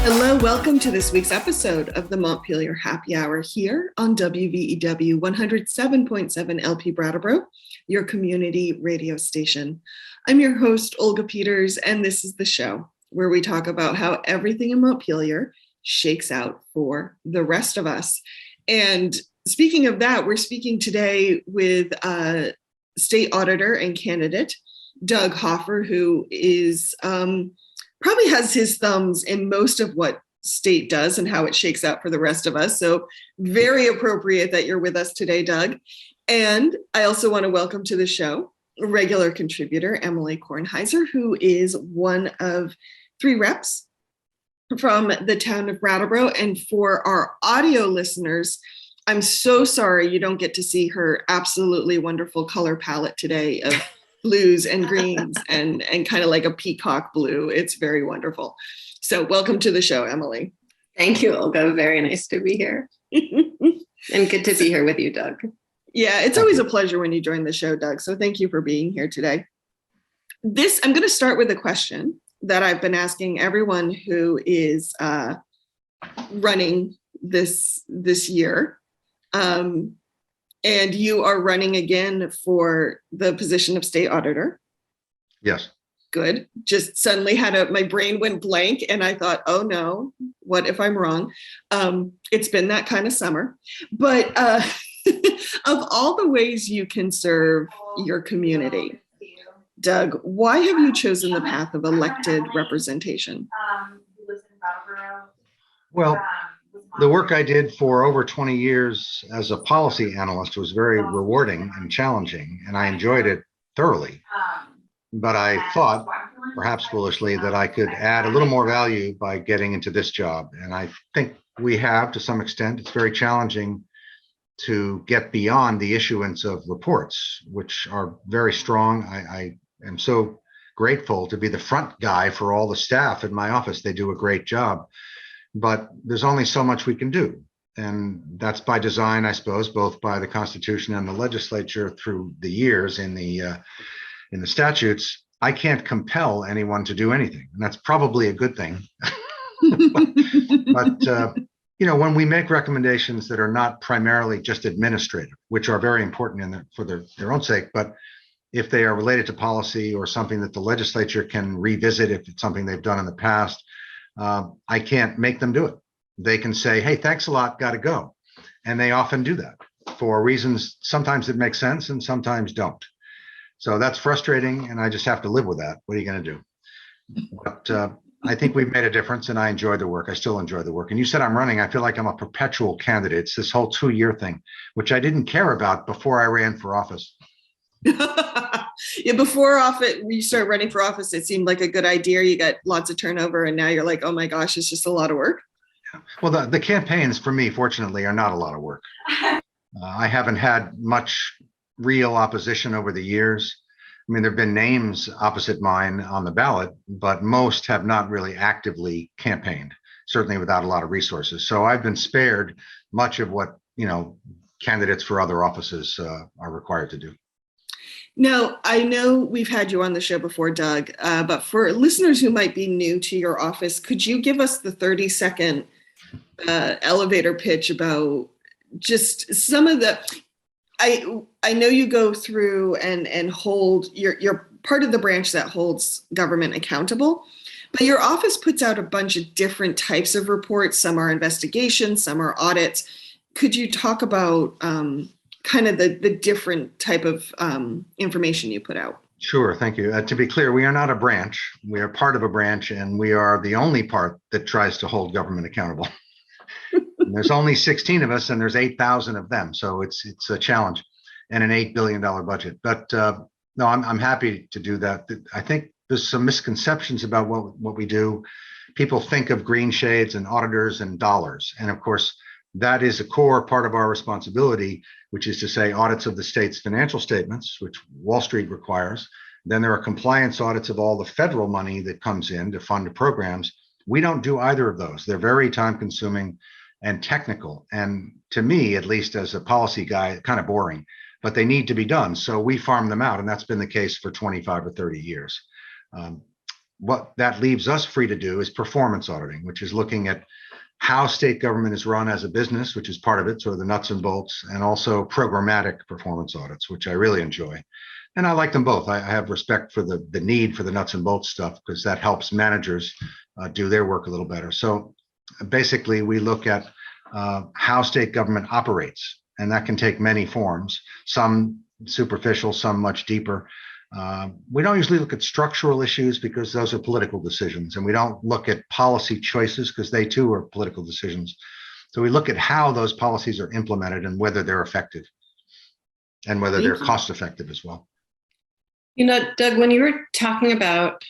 Hello, welcome to this week's episode of the Montpelier Happy Hour here on WVEW 107.7 LP Brattleboro, your community radio station. I'm your host, Olga Peters, and this is the show where we talk about how everything in Montpelier shakes out for the rest of us. And speaking of that, we're speaking today with State Auditor and candidate Doug Hoffer, who is probably has his thumbs in most of what state does and how it shakes out for the rest of us. So very appropriate that you're with us today, Doug. And I also want to welcome to the show regular contributor Emily Kornheiser, who is one of 3 reps from the town of Brattleboro. And for our audio listeners, I'm so sorry you don't get to see her absolutely wonderful color palette today of blues and greens and kind of like a peacock blue. It's very wonderful. So welcome to the show, Emily. Thank you, Olga. Very nice to be here. And good to be here with you, Doug. Yeah, it's always a pleasure when you join the show, Doug. So thank you for being here today. I'm going to start with a question that I've been asking everyone who is running this year. And you are running again for the position of state auditor. Yes. Good. Just suddenly my brain went blank and I thought, oh no, what if I'm wrong? It's been that kind of summer. But of all the ways you can serve your community, Doug, why have you chosen the path of elected representation? Well, the work I did for over 20 years as a policy analyst was very rewarding and challenging, and I enjoyed it thoroughly. But I thought, perhaps foolishly, that I could add a little more value by getting into this job. And I think we have to some extent. It's very challenging to get beyond the issuance of reports, which are very strong. I am so grateful to be the front guy for all the staff in my office. They do a great job. But there's only so much we can do. And that's by design, I suppose, both by the Constitution and the legislature through the years in the statutes. I can't compel anyone to do anything. And that's probably a good thing. but when we make recommendations that are not primarily just administrative, which are very important for their own sake, but if they are related to policy or something that the legislature can revisit, if it's something they've done in the past, I can't make them do it. They can say, hey, thanks a lot, got to go. And they often do that for reasons sometimes that make sense and sometimes don't. So that's frustrating, and I just have to live with that. What are you going to do? But I think we've made a difference, and I enjoy the work. I still enjoy the work. And you said I'm running. I feel like I'm a perpetual candidate. It's this whole 2-year thing, which I didn't care about before I ran for office. Yeah, before you start running for office, it seemed like a good idea. You got lots of turnover, and now you're like, oh my gosh, it's just a lot of work. Well, the campaigns for me, fortunately, are not a lot of work. I haven't had much real opposition over the years. I mean, there have been names opposite mine on the ballot, but most have not really actively campaigned, certainly without a lot of resources. So I've been spared much of what, candidates for other offices are required to do. Now, I know we've had you on the show before, Doug, but for listeners who might be new to your office, could you give us the 30-second elevator pitch about just some of the, I know you go through and hold, you're part of the branch that holds government accountable, but your office puts out a bunch of different types of reports. Some are investigations, some are audits. Could you talk about kind of the different type of information you put out? Sure, thank you. To be clear, we are not a branch. We are part of a branch, and we are the only part that tries to hold government accountable. There's only 16 of us, and there's 8,000 of them, so it's a challenge, and an $8 billion budget. But no, I'm happy to do that. I think there's some misconceptions about what we do. People think of green shades and auditors and dollars, and of course, that is a core part of our responsibility, which is to say audits of the state's financial statements, which Wall Street requires. Then there are compliance audits of all the federal money that comes in to fund the programs. We don't do either of those. They're very time consuming and technical. And to me, at least as a policy guy, kind of boring, but they need to be done. So we farm them out. And that's been the case for 25 or 30 years. what that leaves us free to do is performance auditing, which is looking at how state government is run as a business, which is part of it, sort of the nuts and bolts, and also programmatic performance audits, which I really enjoy. And I like them both. I have respect for the need for the nuts and bolts stuff because that helps managers do their work a little better. So basically, we look at how state government operates, and that can take many forms, some superficial, some much deeper. We don't usually look at structural issues because those are political decisions, and we don't look at policy choices because they too are political decisions. So we look at how those policies are implemented and whether they're effective and whether they're cost effective as well. You know, Doug, when you were talking about,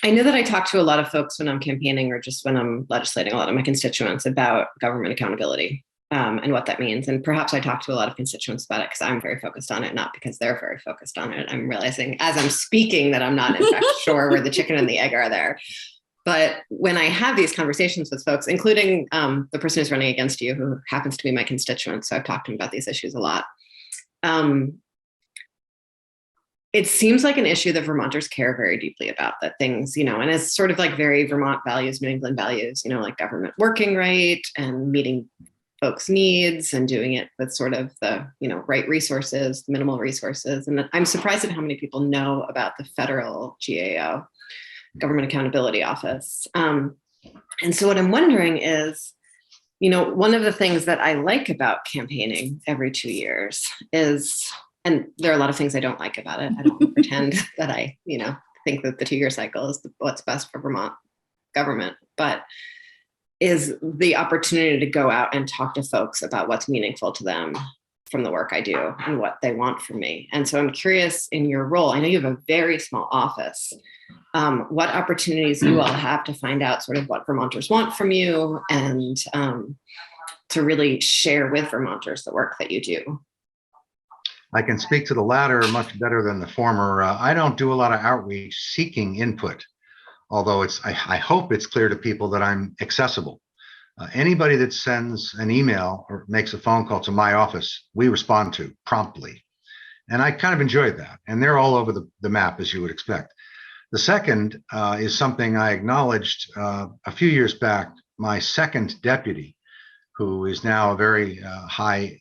I know that I talk to a lot of folks when I'm campaigning or just when I'm legislating, a lot of my constituents about government accountability and what that means. And perhaps I talk to a lot of constituents about it because I'm very focused on it, not because they're very focused on it. I'm realizing as I'm speaking that I'm not in fact sure where the chicken and the egg are there. But when I have these conversations with folks, including the person who's running against you, who happens to be my constituent, so I've talked to him about these issues a lot. It seems like an issue that Vermonters care very deeply about, that things, you know, and it's sort of like very Vermont values, New England values, you know, like government working right and meeting folks' needs and doing it with sort of the, you know, right resources, minimal resources. And I'm surprised at how many people know about the federal GAO, Government Accountability Office. And so what I'm wondering is, you know, one of the things that I like about campaigning every 2 years is, and there are a lot of things I don't like about it. I don't want to pretend that I, you know, think that the 2-year cycle is what's best for Vermont government, but is the opportunity to go out and talk to folks about what's meaningful to them from the work I do and what they want from me. And so I'm curious, in your role, I know you have a very small office, what opportunities you all have to find out sort of what Vermonters want from you and to really share with Vermonters the work that you do. I can speak to the latter much better than the former. I don't do a lot of outreach seeking input, although I hope it's clear to people that I'm accessible. Anybody that sends an email or makes a phone call to my office, we respond to promptly. And I kind of enjoyed that. And they're all over the map, as you would expect. The second is something I acknowledged a few years back. My second deputy, who is now a very high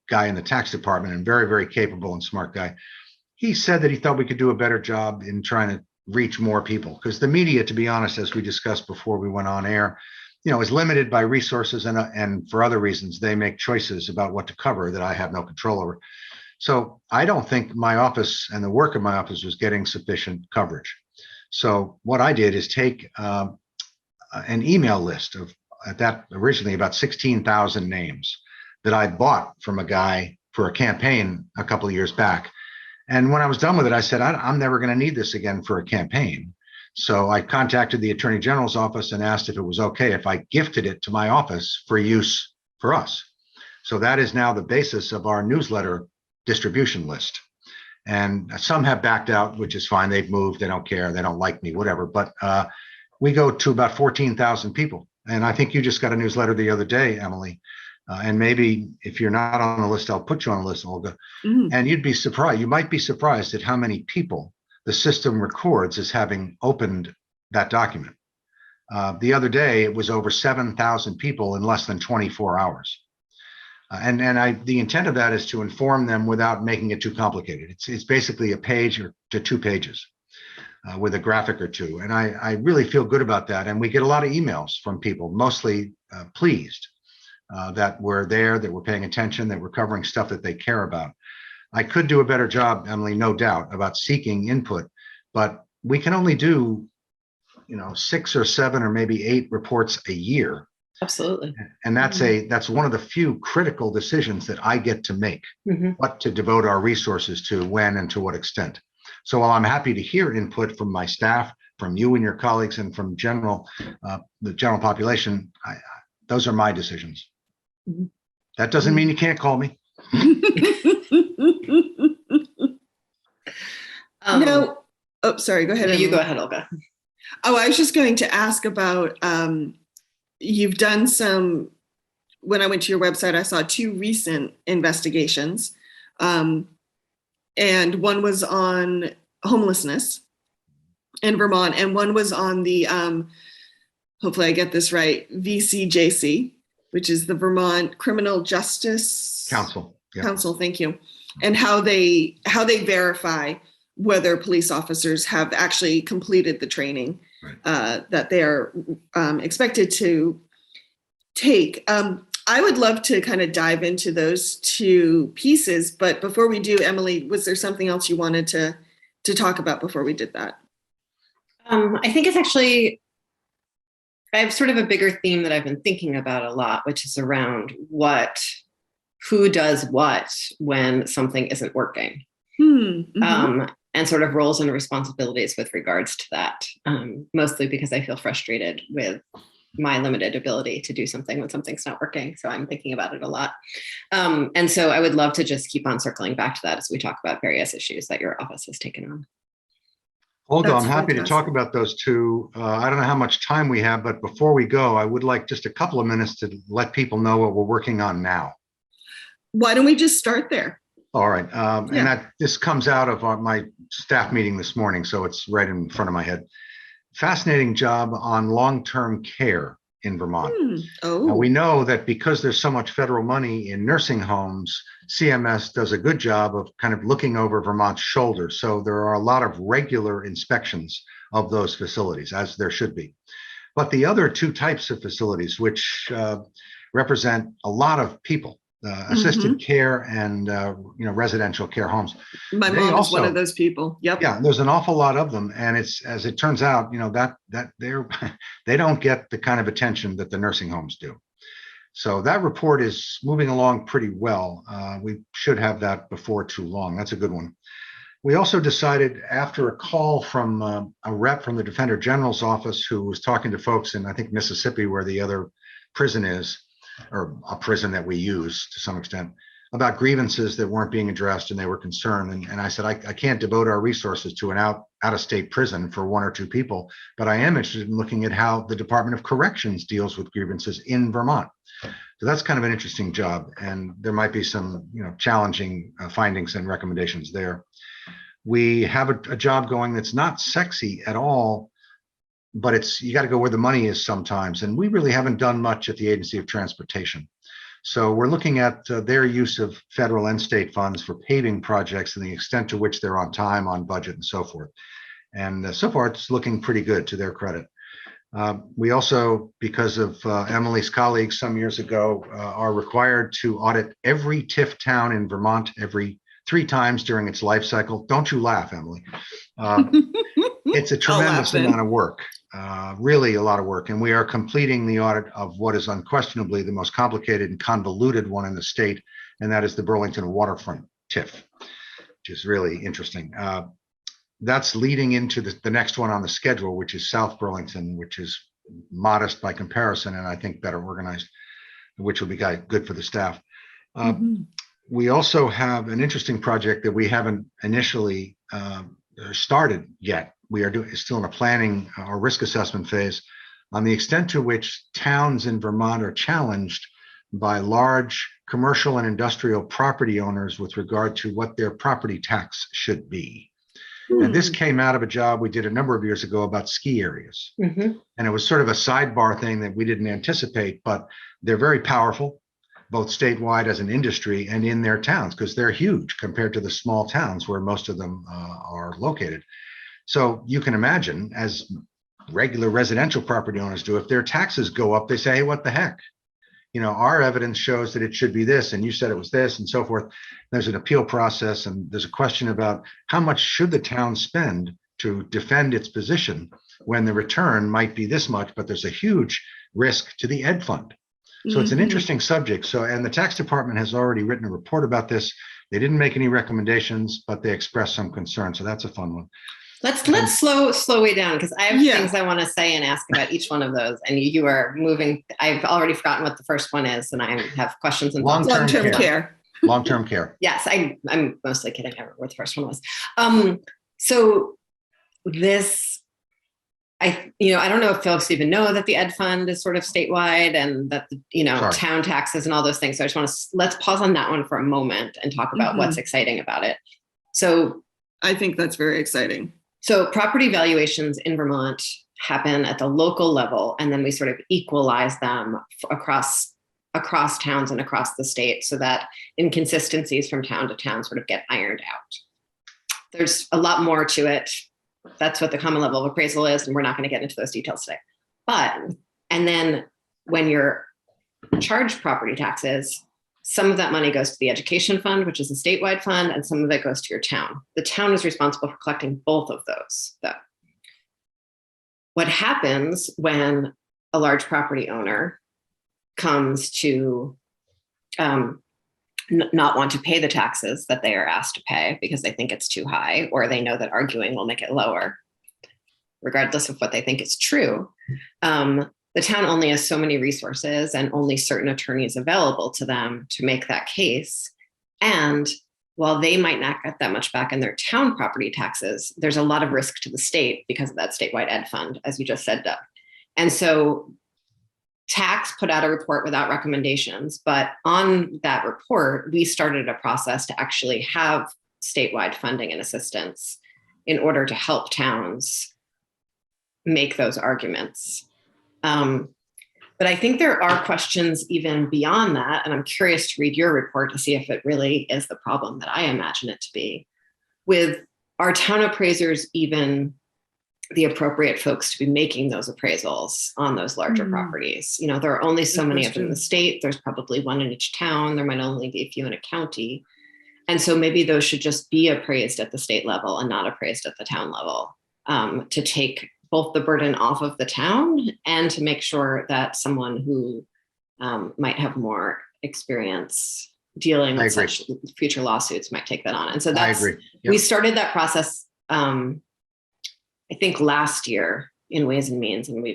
guy in the tax department and very, very capable and smart guy, he said that he thought we could do a better job in trying to reach more people, because the media, to be honest, as we discussed before we went on air, you know, is limited by resources and for other reasons, they make choices about what to cover that I have no control over. So I don't think my office and the work of my office was getting sufficient coverage. So what I did is take an email list of that originally about 16,000 names that I bought from a guy for a campaign a couple of years back. And when I was done with it, I said, I'm never going to need this again for a campaign. So I contacted the Attorney General's office and asked if it was okay if I gifted it to my office for use for us. So that is now the basis of our newsletter distribution list. And some have backed out, which is fine. They've moved. They don't care. They don't like me, whatever. But we go to about 14,000 people. And I think you just got a newsletter the other day, Emily. And maybe if you're not on the list, I'll put you on the list, Olga. And you'd be surprised. You might be surprised at how many people the system records as having opened that document. The other day, it was over 7,000 people in less than 24 hours. The intent of that is to inform them without making it too complicated. It's basically a page or to 2 pages with a graphic or two. And I really feel good about that. And we get a lot of emails from people, mostly pleased that we're there, that we're paying attention, that we're covering stuff that they care about. I could do a better job, Emily, no doubt, about seeking input, but we can only do, 6 or 7 or maybe 8 reports a year. Absolutely. And that's one of the few critical decisions that I get to make, what to devote our resources to, when, and to what extent. So while I'm happy to hear input from my staff, from you and your colleagues, and from the general population, those are my decisions. That doesn't mean you can't call me. No. Oh, sorry. Go ahead. You go ahead, Olga. Oh, I was just going to ask about, you've done some, when I went to your website, I saw 2 recent investigations. And one was on homelessness in Vermont, and one was on the, hopefully I get this right, VCJC, which is the Vermont Criminal Justice Council. Yeah. Council, thank you. And how they verify whether police officers have actually completed the training that they are expected to take. I would love to kind of dive into those two pieces, but before we do, Emily, was there something else you wanted to talk about before we did that? I think it's actually, I have sort of a bigger theme that I've been thinking about a lot, which is around who does what when something isn't working. Mm-hmm. And sort of roles and responsibilities with regards to that, mostly because I feel frustrated with my limited ability to do something when something's not working. So I'm thinking about it a lot. And so I would love to just keep on circling back to that as we talk about various issues that your office has taken on. Although I'm happy to talk about those two. I don't know how much time we have, but before we go, I would like just a couple of minutes to let people know what we're working on now. Why don't we just start there? All right. And this comes out of my staff meeting this morning, so it's right in front of my head. Fascinating job on long-term care in Vermont. Now, we know that because there's so much federal money in nursing homes, CMS does a good job of kind of looking over Vermont's shoulder. So there are a lot of regular inspections of those facilities, as there should be. But the other two types of facilities, which represent a lot of people, assisted care and residential care homes. My mom is one of those people. Yep. Yeah, there's an awful lot of them, and it's, as it turns out, that they don't get the kind of attention that the nursing homes do. So that report is moving along pretty well. We should have that before too long. That's a good one. We also decided, after a call from a rep from the Defender General's office who was talking to folks in, I think, Mississippi, where the other prison is, or a prison that we use to some extent, about grievances that weren't being addressed, and they were concerned. And I said, I can't devote our resources to an out-of-state prison for one or two people, but I am interested in looking at how the Department of Corrections deals with grievances in Vermont. So that's kind of an interesting job, and there might be some challenging findings and recommendations there. We have a job going that's not sexy at all, but you got to go where the money is sometimes. And we really haven't done much at the Agency of Transportation. So we're looking at their use of federal and state funds for paving projects and the extent to which they're on time, on budget, and so forth. And so far, it's looking pretty good, to their credit. We also, because of Emily's colleagues some years ago, are required to audit every TIF town in Vermont every 3 times during its life cycle. Don't you laugh, Emily. It's a tremendous amount of work, really a lot of work. And we are completing the audit of what is unquestionably the most complicated and convoluted one in the state, and that is the Burlington Waterfront TIF, which is really interesting. That's leading into the next one on the schedule, which is South Burlington, which is modest by comparison, and I think better organized, which will be good for the staff. We also have an interesting project that we haven't initially started yet. We are still in a planning or risk assessment phase on the extent to which towns in Vermont are challenged by large commercial and industrial property owners with regard to what their property tax should be. And this came out of a job we did a number of years ago about ski areas. And it was sort of a sidebar thing that we didn't anticipate, but they're very powerful, both statewide as an industry and in their towns, because they're huge compared to the small towns where most of them are located. So you can imagine, as regular residential property owners do, if their taxes go up, they say, hey, what the heck? Our evidence shows that it should be this, and you said it was this, and so forth. There's an appeal process, and there's a question about how much should the town spend to defend its position when the return might be this much, but there's a huge risk to the ed fund. So it's an interesting subject. So, and the tax department has already written a report about this. They didn't make any recommendations, but they expressed some concern. So that's a fun one. Let's slow way down, because I have things I want to say and ask about each one of those. And you are moving. I've already forgotten what the first one is, and I have questions and long-term care. Long-term care. Yes, I'm mostly kidding. I remember what the first one was. So this, I don't know if folks even know that the ed fund is sort of statewide, and that town taxes and all those things. So I just want to let's pause on that one for a moment and talk about what's exciting about it. So I think that's very exciting. So property valuations in Vermont happen at the local level, and then we sort of equalize them across towns and across the state so that inconsistencies from town to town sort of get ironed out. There's a lot more to it. That's what the common level of appraisal is, and we're not going to get into those details today. And then when you're charged property taxes, some of that money goes to the education fund, which is a statewide fund, and some of it goes to your town. The town is responsible for collecting both of those, though. What happens when a large property owner comes to not want to pay the taxes that they are asked to pay because they think it's too high, or they know that arguing will make it lower, regardless of what they think is true, the town only has so many resources and only certain attorneys available to them to make that case. And while they might not get that much back in their town property taxes, there's a lot of risk to the state because of that statewide ed fund, as you just said, Doug. And so TAX put out a report without recommendations, but on that report, we started a process to actually have statewide funding and assistance in order to help towns make those arguments. But I think there are questions even beyond that, and I'm curious to read your report to see if it really is the problem that I imagine it to be. With our town appraisers, even the appropriate folks to be making those appraisals on those larger properties? You know, there are only so many of them in the state. There's probably one in each town. There might only be a few in a county. And so maybe those should just be appraised at the state level and not appraised at the town level, to take both the burden off of the town and to make sure that someone who might have more experience dealing with such future lawsuits might take that on. And so that's, we started that process, I think last year in Ways and Means, and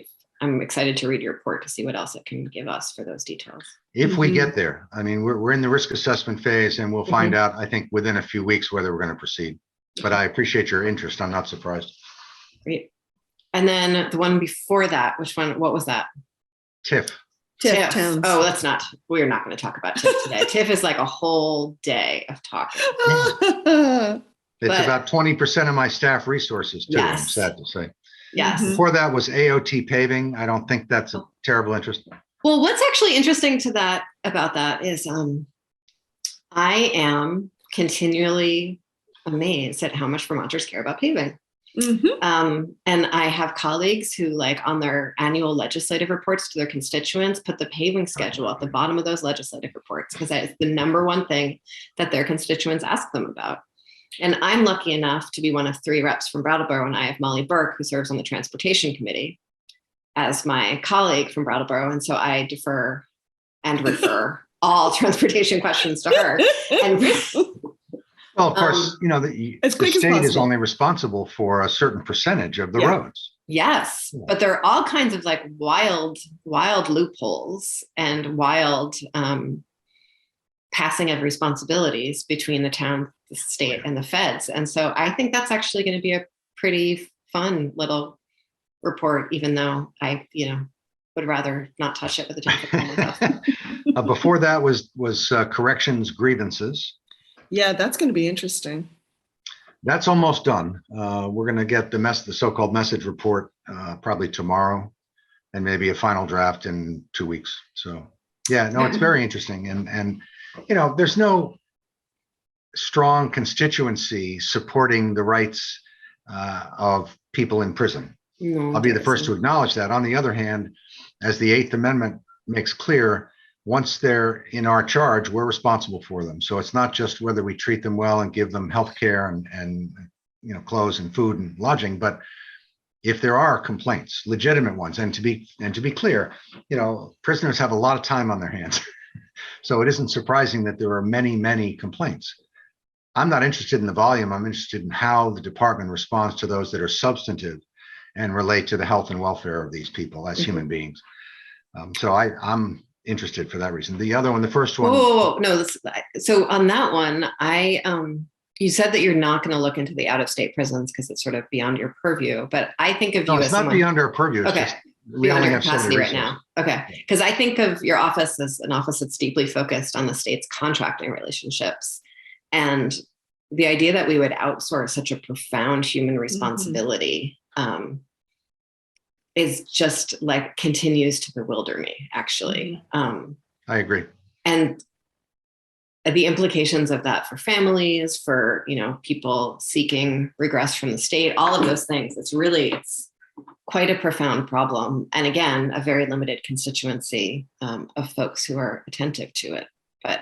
I'm excited to read your report to see what else it can give us for those details. If we get there, I mean, we're in the risk assessment phase, and we'll find out, I think, within a few weeks whether we're going to proceed. But I appreciate your interest. I'm not surprised. Great. And then the one before that, which one? What was that? TIF. TIF. Oh, we're not going to talk about TIF today. TIF is like a whole day of talking. It's about 20% of my staff resources, too, I'm sad to say. Yes. Before that was AOT paving. I don't think that's a terrible interest. Well, what's actually interesting about that is I am continually amazed at how much Vermonters care about paving. And I have colleagues who, like, on their annual legislative reports to their constituents, put the paving schedule at the bottom of those legislative reports because that is the number one thing that their constituents ask them about. And I'm lucky enough to be one of 3 reps from Brattleboro, and I have Molly Burke, who serves on the transportation committee, as my colleague from Brattleboro. And so I defer and refer all transportation questions to her. And well, of course, you know, the state is only responsible for a certain percentage of the roads. Yes, but there are all kinds of like wild loopholes and wild passing of responsibilities between the town, the state, and the feds. And so I think that's actually going to be a pretty fun little report, even though I, would rather not touch it with a 10-foot pole myself. Before that was corrections grievances. Yeah, that's going to be interesting. That's almost done. We're going to get the so-called message report probably tomorrow, and maybe a final draft in 2 weeks. So yeah, no, it's very interesting. And there's no strong constituency supporting the rights of people in prison. No, I'll be the first to acknowledge that. On the other hand, as the 8th Amendment makes clear, once they're in our charge, we're responsible for them. So it's not just whether we treat them well and give them health care and clothes and food and lodging, but if there are complaints, legitimate ones, and to be clear, prisoners have a lot of time on their hands. So it isn't surprising that there are many, many complaints. I'm not interested in the volume. I'm interested in how the department responds to those that are substantive and relate to the health and welfare of these people as human beings. So I'm interested for that reason. The other one, the first one. No. So on that one, you said that you're not going to look into the out-of-state prisons because it's sort of beyond your purview. But I think of you as not beyond our purview. Okay. We only have capacity right now. Okay. Because I think of your office as an office that's deeply focused on the state's contracting relationships. And the idea that we would outsource such a profound human responsibility is just like continues to bewilder me, actually. I agree. And the implications of that for families, for, you know, people seeking regress from the state, all of those things. It's quite a profound problem. And again, a very limited constituency of folks who are attentive to it. But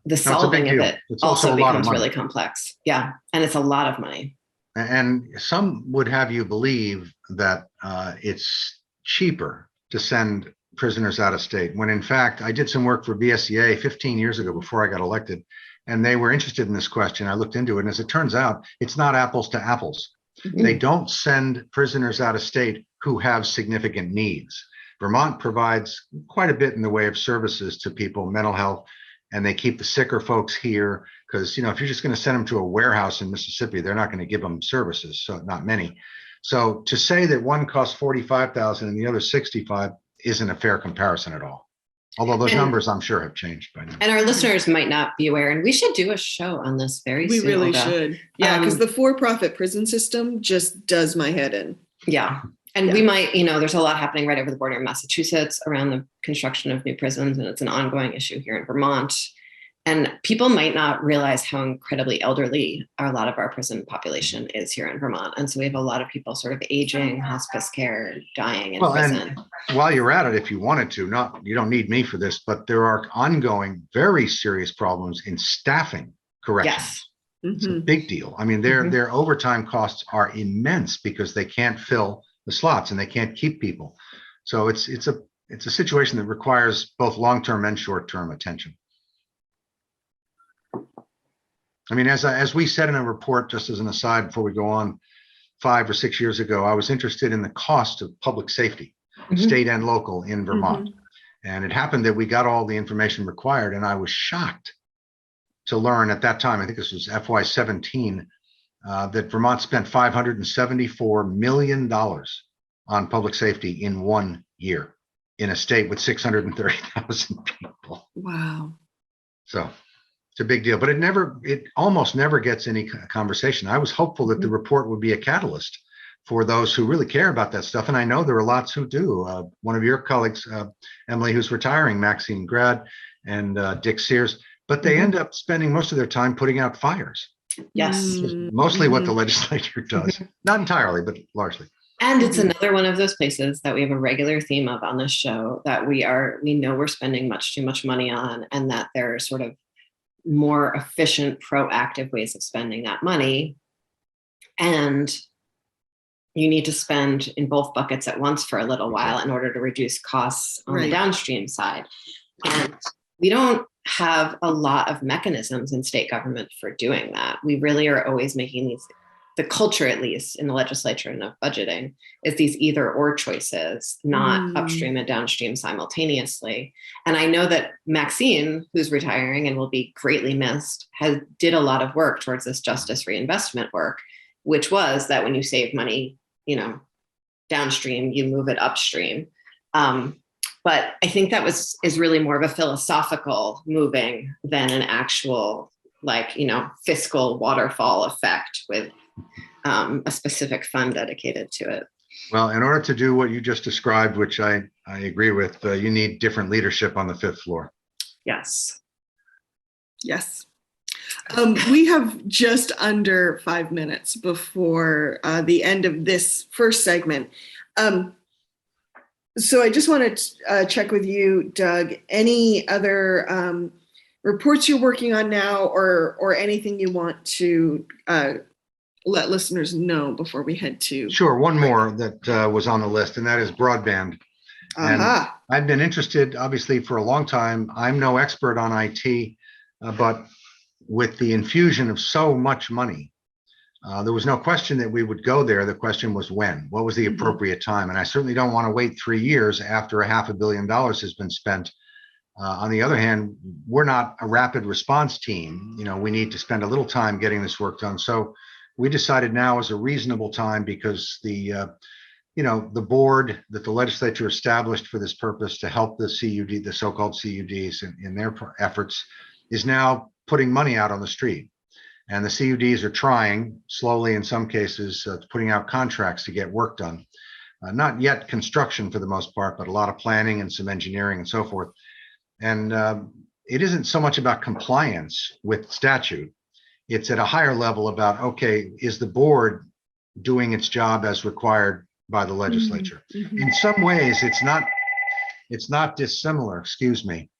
the solving of it also becomes really complex. Yeah. And it's a lot of money. And some would have you believe that it's cheaper to send prisoners out of state, when in fact, I did some work for BSEA 15 years ago before I got elected, and they were interested in this question. I looked into it, and as it turns out, it's not apples to apples. They don't send prisoners out of state who have significant needs. Vermont provides quite a bit in the way of services to people, mental health, and they keep the sicker folks here because, you know, if you're just going to send them to a warehouse in Mississippi, they're not going to give them services, so not many. So to say that one costs $45,000 and the other $65,000 isn't a fair comparison at all. Although those numbers, I'm sure, have changed by now. And our listeners might not be aware, and we should do a show on this very soon. We really should. Yeah, because the for-profit prison system just does my head in. Yeah. And we might, you know, there's a lot happening right over the border in Massachusetts around the construction of new prisons, and it's an ongoing issue here in Vermont. And people might not realize how incredibly elderly a lot of our prison population is here in Vermont. And so we have a lot of people sort of aging, hospice care, dying in prison. And while you're at it, if you wanted to, you don't need me for this, but there are ongoing, very serious problems in staffing corrections. Yes. It's a big deal. I mean, their overtime costs are immense because they can't fill the slots and they can't keep people. So it's a situation that requires both long-term and short-term attention. I mean, as we said in a report, just as an aside, before we go on, 5 or 6 years ago, I was interested in the cost of public safety, state and local, in Vermont. And it happened that we got all the information required, and I was shocked to learn at that time, I think this was FY17, that Vermont spent $574 million on public safety in 1 year in a state with 630,000 people. Wow. So it's a big deal, but it almost never gets any conversation. I was hopeful that the report would be a catalyst for those who really care about that stuff. And I know there are lots who do. One of your colleagues, Emily, who's retiring, Maxine Grad, and Dick Sears, but they end up spending most of their time putting out fires. Yes. Mostly what the legislature does. Not entirely, but largely. And it's another one of those places that we have a regular theme of on this show that we know we're spending much too much money on, and that there are sort of more efficient, proactive ways of spending that money. And you need to spend in both buckets at once for a little while in order to reduce costs on the downstream side. And we don't have a lot of mechanisms in state government for doing that. We really are always making the culture, at least in the legislature and of budgeting, is these either or choices, not upstream and downstream simultaneously. And I know that Maxine, who's retiring and will be greatly missed, did a lot of work towards this justice reinvestment work, which was that when you save money, you know, downstream, you move it upstream. But I think that is really more of a philosophical moving than an actual, like, you know, fiscal waterfall effect with a specific fund dedicated to it. Well, in order to do what you just described, which I agree with, you need different leadership on the 5th floor. Yes. Yes. We have just under 5 minutes before the end of this first segment. So I just want to check with you, Doug, any other reports you're working on now, or anything you want to let listeners know before we head to? Sure. One more that was on the list, and that is broadband. And I've been interested, obviously, for a long time. I'm no expert on IT, but with the infusion of so much money, there was no question that we would go there. The question was when. What was the appropriate time? And I certainly don't want to wait 3 years after $500 million has been spent. On the other hand, we're not a rapid response team. You know, we need to spend a little time getting this work done. So we decided now is a reasonable time because the board that the legislature established for this purpose to help the CUD, the so-called CUDs in their efforts, is now putting money out on the street. And the CUDs are trying slowly, in some cases, putting out contracts to get work done. Not yet construction for the most part, but a lot of planning and some engineering and so forth. And it isn't so much about compliance with statute. It's at a higher level about, okay, is the board doing its job as required by the legislature? Mm-hmm. In some ways, it's not dissimilar, excuse me.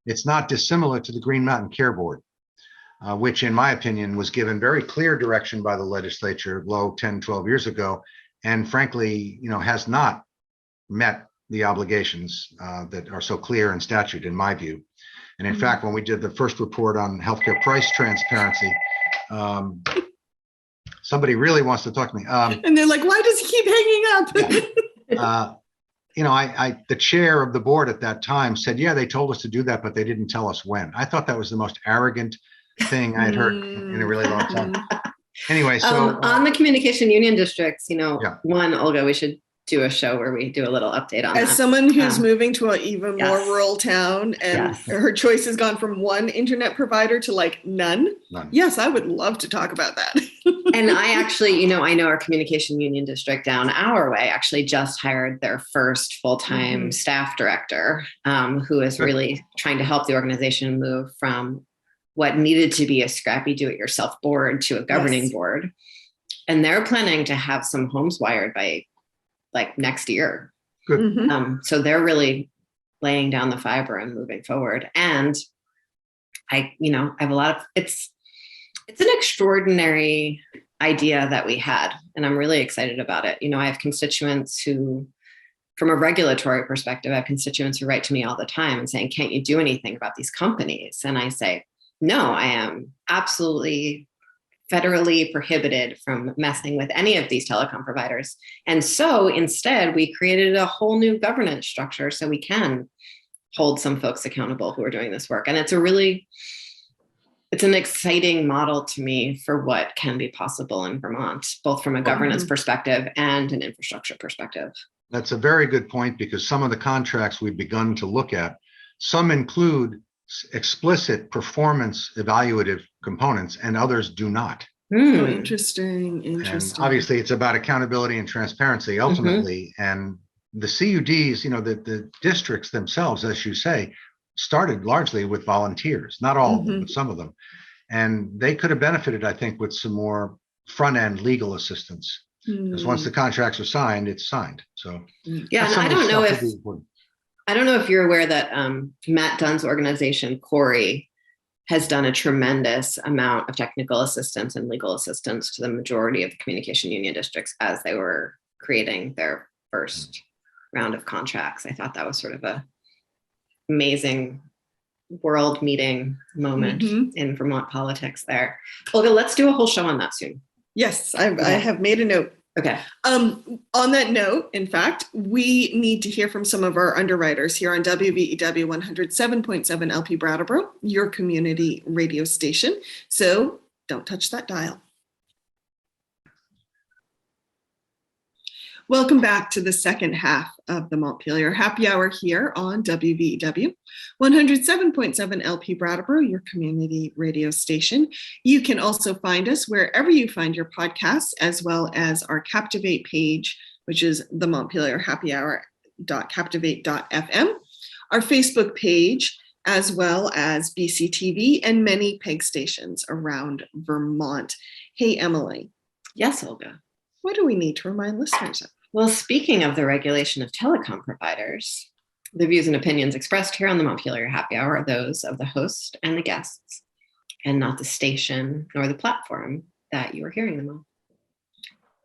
It's not dissimilar to the Green Mountain Care Board, which in my opinion was given very clear direction by the legislature 10, 12 years ago. And frankly, has not met the obligations that are so clear in statute, in my view. And in fact, when we did the first report on healthcare price transparency, somebody really wants to talk to me. And they're like, why does he keep hanging up? The chair of the board at that time said, yeah, they told us to do that, but they didn't tell us when. I thought that was the most arrogant thing I had heard in a really long time. Anyway, so on the communication union districts, one, Olga, we should do a show where we do a little update on as that. Someone who's moving to an even more Yes. rural town, and her choice has gone from one internet provider to like none. Yes, I would love to talk about that. And I actually, I know our communication union district down our way actually just hired their first full-time staff director, who is really trying to help the organization move from what needed to be a scrappy do-it-yourself board to a governing board. And they're planning to have some homes wired by like next year. Good. So they're really laying down the fiber and moving forward. And I have a lot of, it's an extraordinary idea that we had, and I'm really excited about it. I have constituents who, from a regulatory perspective, I have constituents who write to me all the time and saying, can't you do anything about these companies? And I say, no, I am absolutely federally prohibited from messing with any of these telecom providers. And so instead, we created a whole new governance structure so we can hold some folks accountable who are doing this work. And it's an exciting model to me for what can be possible in Vermont, both from a governance perspective and an infrastructure perspective. That's a very good point, because some of the contracts we've begun to look at, some include explicit performance evaluative components and others do not. Oh, interesting. And obviously it's about accountability and transparency ultimately. And the CUDs, the districts themselves, as you say, started largely with volunteers, not all of them, but some of them. And they could have benefited, I think, with some more front-end legal assistance. Because once the contracts are signed, it's signed. So yeah, and I don't know if you're aware that Matt Dunn's organization, Corey, has done a tremendous amount of technical assistance and legal assistance to the majority of the communication union districts as they were creating their first round of contracts. I thought that was sort of a amazing world meeting moment in Vermont politics there. Olga, let's do a whole show on that soon. Yes, I have made a note. Okay. On that note, in fact, we need to hear from some of our underwriters here on WVEW 107.7 LP Brattleboro, your community radio station. So don't touch that dial. Welcome back to the second half of the Montpelier Happy Hour here on WVEW 107.7 LP Brattleboro, your community radio station. You can also find us wherever you find your podcasts, as well as our Captivate page, which is the Montpelier Happy Hour.captivate.fm, our Facebook page, as well as BCTV and many PEG stations around Vermont. Hey, Emily. Yes, Olga. What do we need to remind listeners of? Well, speaking of the regulation of telecom providers, the views and opinions expressed here on the Montpelier Happy Hour are those of the host and the guests, and not the station nor the platform that you are hearing them on.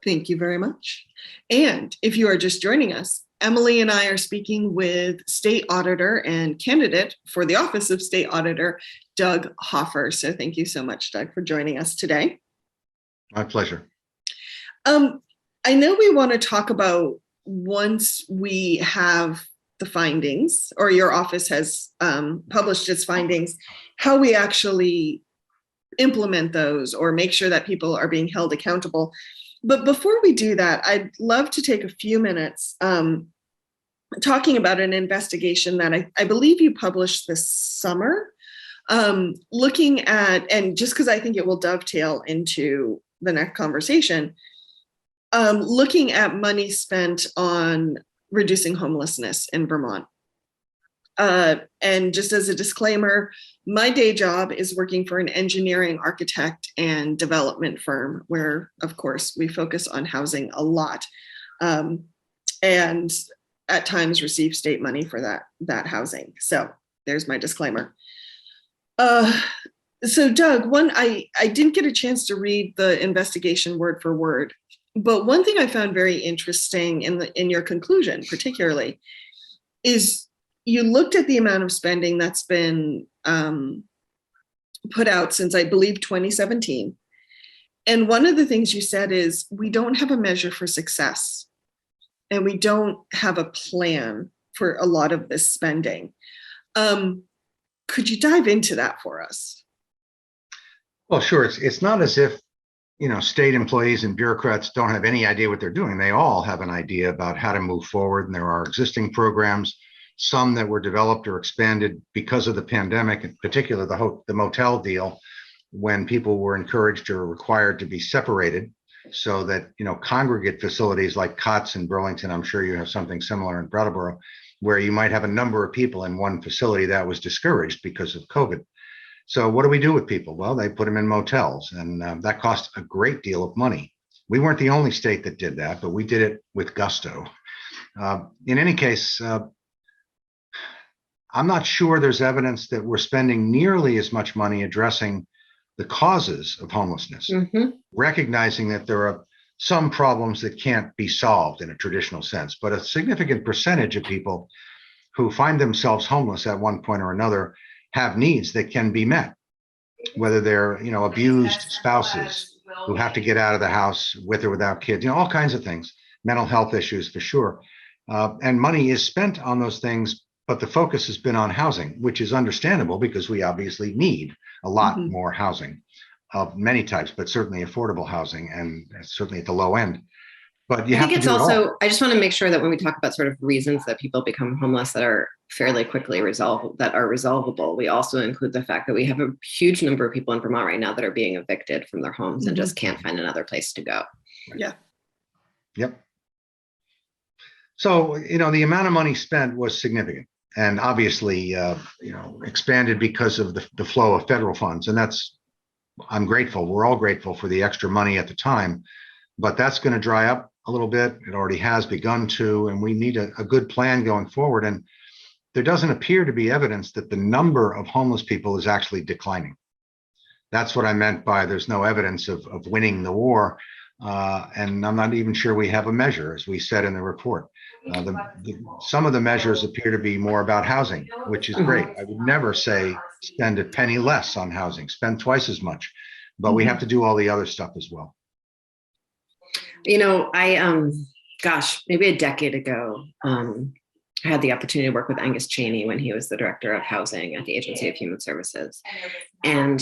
Thank you very much. And if you are just joining us, Emily and I are speaking with State Auditor and candidate for the Office of State Auditor, Doug Hoffer. So thank you so much, Doug, for joining us today. My pleasure. I know we want to talk about, once we have the findings, or your office has published its findings, how we actually implement those or make sure that people are being held accountable. But before we do that, I'd love to take a few minutes talking about an investigation that I believe you published this summer Looking at, and just because I think it will dovetail into the next conversation, looking at money spent on reducing homelessness in Vermont. And just as a disclaimer, my day job is working for an engineering, architect, and development firm where, of course, we focus on housing a lot, and at times receive state money for that housing. So there's my disclaimer. So Doug, I didn't get a chance to read the investigation word for word, but one thing I found very interesting in your conclusion, particularly, is you looked at the amount of spending that's been put out since, I believe, 2017. And one of the things you said is we don't have a measure for success and we don't have a plan for a lot of this spending. Could you dive into that for us? Well, sure. It's not as if, state employees and bureaucrats don't have any idea what they're doing. They all have an idea about how to move forward. And there are existing programs, some that were developed or expanded because of the pandemic, in particular the motel deal, when people were encouraged or required to be separated so that, congregate facilities like COTS in Burlington, I'm sure you have something similar in Brattleboro, where you might have a number of people in one facility, that was discouraged because of COVID. So what do we do with people? Well, they put them in motels, and that cost a great deal of money. We weren't the only state that did that, but we did it with gusto. In any case, I'm not sure there's evidence that we're spending nearly as much money addressing the causes of homelessness, recognizing that there are some problems that can't be solved in a traditional sense, but a significant percentage of people who find themselves homeless at one point or another have needs that can be met, whether they're, abused spouses who have to get out of the house with or without kids, all kinds of things, mental health issues for sure. And money is spent on those things, but the focus has been on housing, which is understandable because we obviously need a lot more housing of many types, but certainly affordable housing, and certainly at the low end. But I think it's also, I just want to make sure that when we talk about sort of reasons that people become homeless that are fairly quickly resolvable, we also include the fact that we have a huge number of people in Vermont right now that are being evicted from their homes and just can't find another place to go. Yeah. Yep. So, the amount of money spent was significant and obviously, expanded because of the flow of federal funds. And I'm grateful. We're all grateful for the extra money at the time, but that's going to dry up a little bit. It already has begun to, and we need a good plan going forward. And there doesn't appear to be evidence that the number of homeless people is actually declining. That's what I meant by there's no evidence of winning the war. And I'm not even sure we have a measure, as we said in the report. Some of the measures appear to be more about housing, which is great. I would never say spend a penny less on housing, spend twice as much, but we have to do all the other stuff as well. Maybe a decade ago, I had the opportunity to work with Angus Chaney when he was the director of housing at the Agency of Human Services. And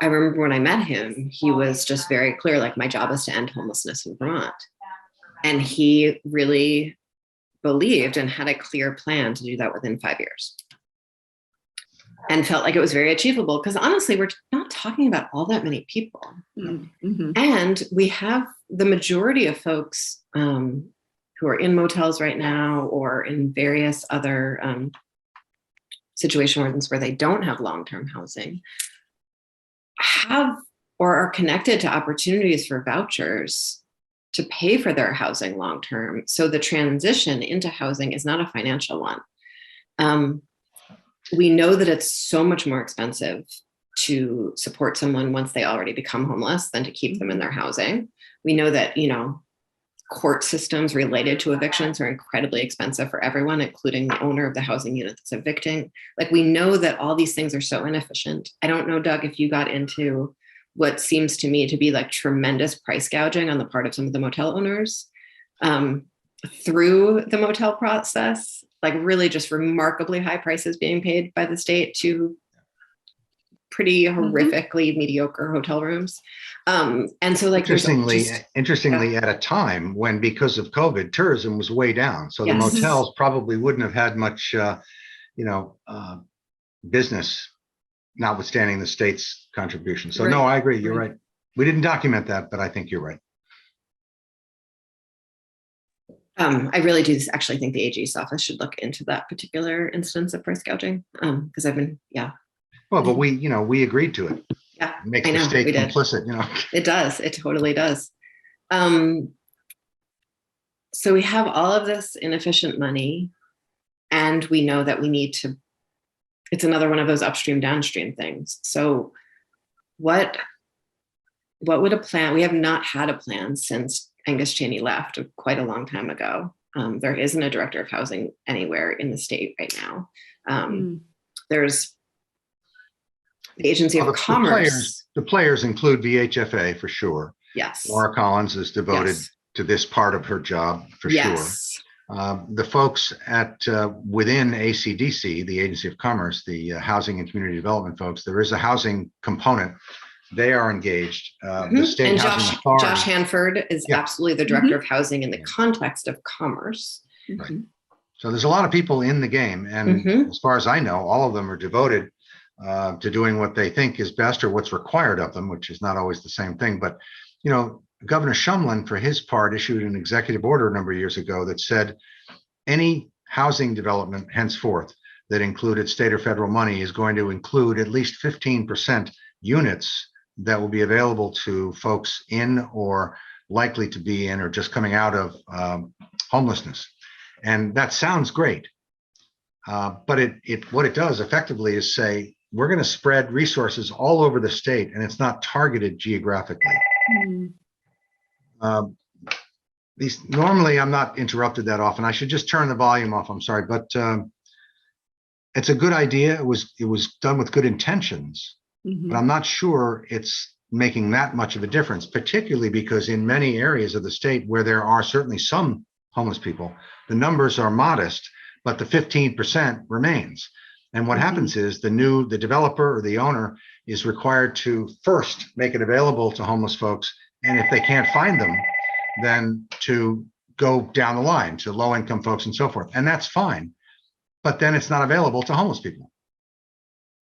I remember when I met him, he was just very clear, like, my job is to end homelessness in Vermont. And he really believed and had a clear plan to do that within 5 years. And felt like it was very achievable because honestly, we're not talking about all that many people. And we have the majority of folks who are in motels right now or in various other situations where they don't have long-term housing have or are connected to opportunities for vouchers to pay for their housing long-term. So the transition into housing is not a financial one. We know that it's so much more expensive to support someone once they already become homeless than to keep them in their housing. We know that, court systems related to evictions are incredibly expensive for everyone, including the owner of the housing unit that's evicting. Like, we know that all these things are so inefficient. I don't know, Doug, if you got into what seems to me to be like tremendous price gouging on the part of some of the motel owners through the motel process, like really just remarkably high prices being paid by the state to pretty horrifically mediocre hotel rooms. And so, like, interestingly, at a time when, because of COVID, tourism was way down. So the motels probably wouldn't have had much, business notwithstanding the state's contribution. So no, I agree. You're right. We didn't document that, but I think you're right. I really do actually think the AG's office should look into that particular instance of price gouging, because I've been, Well, but we agreed to it. Yeah, It makes I the know, state we did. complicit, It does. It totally does. So we have all of this inefficient money, and we know that we need to, it's another one of those upstream, downstream things. So what would a plan, we have not had a plan since Angus Chaney left quite a long time ago. There isn't a director of housing anywhere in the state right now. There's the Agency of Commerce. The players include VHFA for sure. Yes. Laura Collins is devoted to this part of her job for sure. The folks at within ACDC, the Agency of Commerce, the Housing and Community Development folks, there is a housing component. They are engaged. The state and housing authority. Josh Hanford is absolutely the director of housing in the context of commerce. Right. So there's a lot of people in the game, and as far as I know, all of them are devoted to doing what they think is best or what's required of them, which is not always the same thing. But Governor Shumlin, for his part, issued an executive order a number of years ago that said any housing development henceforth that included state or federal money is going to include at least 15% units that will be available to folks in or likely to be in or just coming out of homelessness. And that sounds great. But what it does effectively is say, we're going to spread resources all over the state, and it's not targeted geographically. Normally I'm not interrupted that often. I should just turn the volume off. I'm sorry, but it's a good idea. It was done with good intentions, but I'm not sure it's making that much of a difference, particularly because in many areas of the state where there are certainly some homeless people, the numbers are modest, but the 15% remains. And what happens is the developer or the owner is required to first make it available to homeless folks. And if they can't find them, then to go down the line to low income folks and so forth. And that's fine. But then it's not available to homeless people.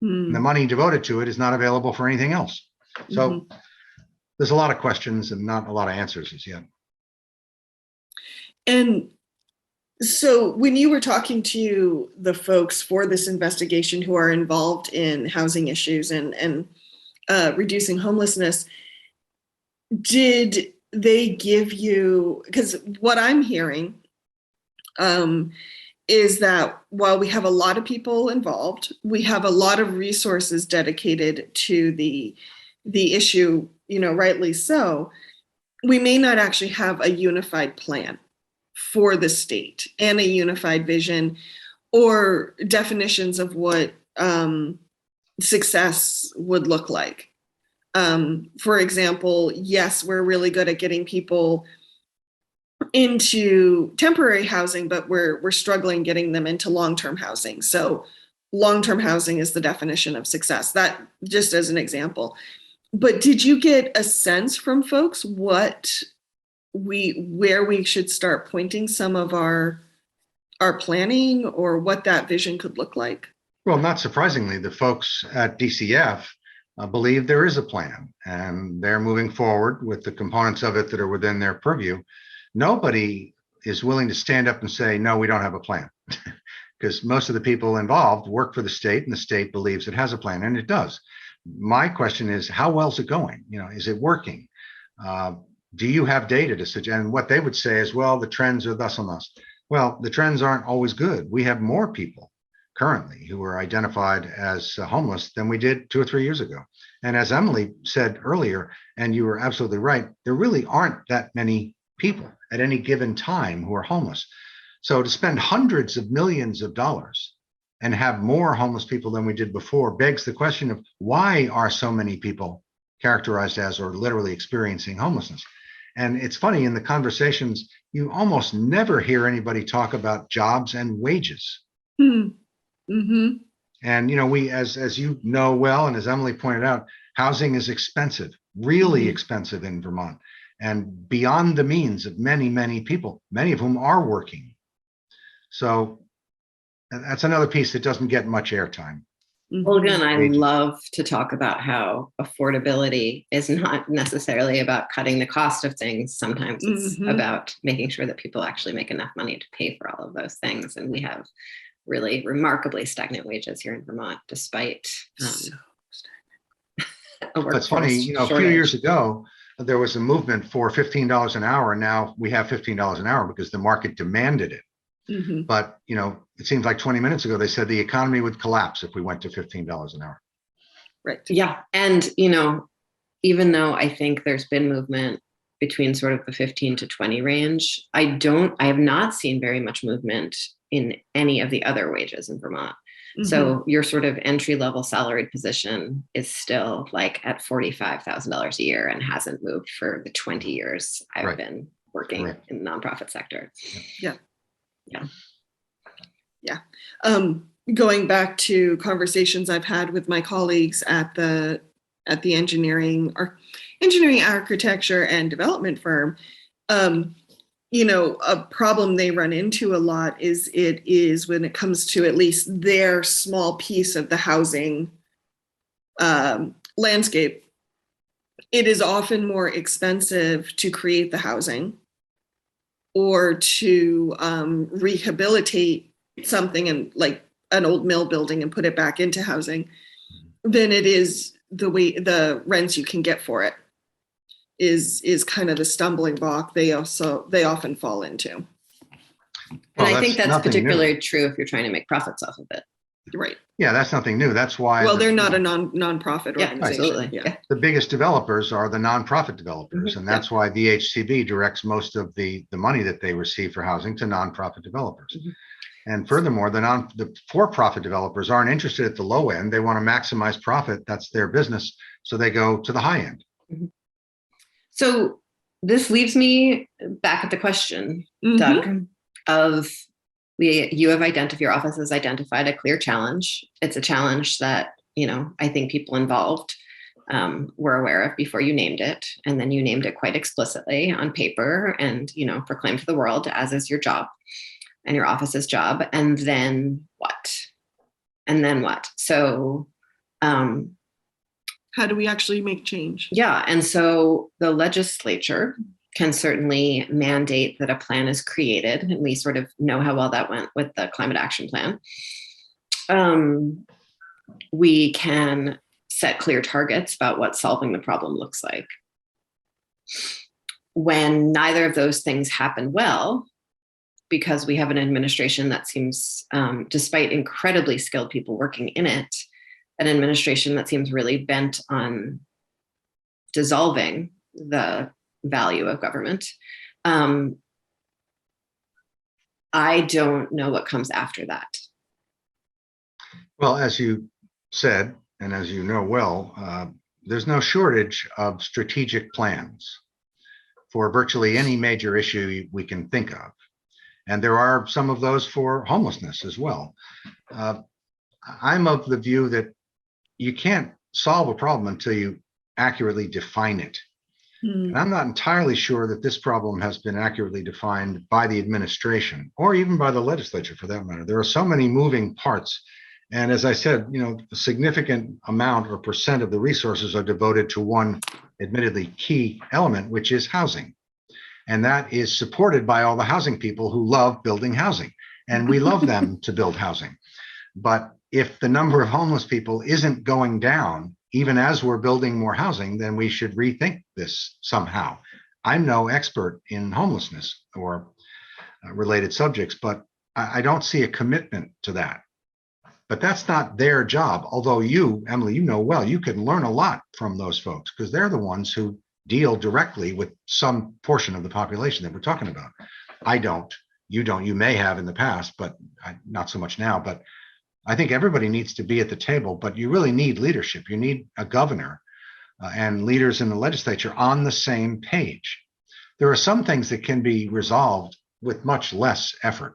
And the money devoted to it is not available for anything else. So there's a lot of questions and not a lot of answers as yet. And so when you were talking to the folks for this investigation who are involved in housing issues and reducing homelessness, did they give you, because what I'm hearing is that while we have a lot of people involved, we have a lot of resources dedicated to the issue, rightly so, we may not actually have a unified plan for the state and a unified vision or definitions of what success would look like. For example, yes, we're really good at getting people into temporary housing, but we're struggling getting them into long-term housing. So long-term housing is the definition of success. That just as an example. But did you get a sense from folks where we should start pointing some of our planning or what that vision could look like? Well, not surprisingly, the folks at DCF believe there is a plan, and they're moving forward with the components of it that are within their purview. Nobody is willing to stand up and say, no, we don't have a plan, because most of the people involved work for the state, and the state believes it has a plan, and it does. My question is, how well is it going? Is it working? Do you have data to suggest? And what they would say is, well, the trends are thus and thus. Well, the trends aren't always good. We have more people currently who are identified as homeless than we did 2 or 3 years ago. And as Emily said earlier, and you were absolutely right, there really aren't that many people at any given time who are homeless. So to spend hundreds of millions of dollars and have more homeless people than we did before begs the question of why are so many people characterized as or literally experiencing homelessness? And it's funny, in the conversations, you almost never hear anybody talk about jobs and wages. And, we, as you know well, and as Emily pointed out, housing is expensive, really expensive in Vermont, and beyond the means of many, many people, many of whom are working. So that's another piece that doesn't get much airtime. Well, again, I Wages. love to talk about how affordability is not necessarily about cutting the cost of things. Sometimes it's about making sure that people actually make enough money to pay for all of those things. And we have really remarkably stagnant wages here in Vermont, despite a workforce It's funny, a few shortage. years ago, there was a movement for $15 an hour. Now we have $15 an hour because the market demanded it. But, it seems like 20 minutes ago, they said the economy would collapse if we went to $15 an hour. Right. Yeah. And, even though I think there's been movement between sort of the 15 to 20 range, I have not seen very much movement in any of the other wages in Vermont. So your sort of entry level salaried position is still like at $45,000 a year and hasn't moved for the 20 years I've been working in the nonprofit sector. Yeah. Going back to conversations I've had with my colleagues at the engineering architecture and development firm, a problem they run into a lot is when it comes to at least their small piece of the housing landscape, it is often more expensive to create the housing or to rehabilitate something and like an old mill building and put it back into housing than it is the rents you can get for it is kind of the stumbling block they often fall into. And I think that's particularly true if you're trying to make profits off of it. Right. Yeah, that's nothing new. That's why. Well, they're not a nonprofit organization. Absolutely. Yeah. The biggest developers are the nonprofit developers, and that's why VHCB directs most of the money that they receive for housing to nonprofit developers. And furthermore, the for-profit developers aren't interested at the low end. They want to maximize profit. That's their business. So they go to the high end. So this leaves me back at the question, Doug, of your office has identified a clear challenge. It's a challenge that, I think people involved were aware of before you named it. And then you named it quite explicitly on paper and, proclaimed to the world, as is your job and your office's job. And then what? So, how do we actually make change? Yeah. And so the legislature can certainly mandate that a plan is created. And we sort of know how well that went with the climate action plan. We can set clear targets about what solving the problem looks like. When neither of those things happen well, because we have an administration that seems, despite incredibly skilled people working in it, an administration that seems really bent on dissolving the value of government. I don't know what comes after that. Well, as you said, and as you know well, there's no shortage of strategic plans for virtually any major issue we can think of. And there are some of those for homelessness as well. I'm of the view that you can't solve a problem until you accurately define it. And I'm not entirely sure that this problem has been accurately defined by the administration or even by the legislature for that matter. There are so many moving parts. And as I said, a significant amount or percent of the resources are devoted to one admittedly key element, which is housing. And that is supported by all the housing people who love building housing. And we love them to build housing. But if the number of homeless people isn't going down, even as we're building more housing, then we should rethink this somehow. I'm no expert in homelessness or related subjects, but I don't see a commitment to that. But that's not their job. Although you, Emily, well, you can learn a lot from those folks because they're the ones who deal directly with some portion of the population that we're talking about. I don't, you don't, you may have in the past, but not so much now. But I think everybody needs to be at the table, but you really need leadership. You need a governor and leaders in the legislature on the same page. There are some things that can be resolved with much less effort.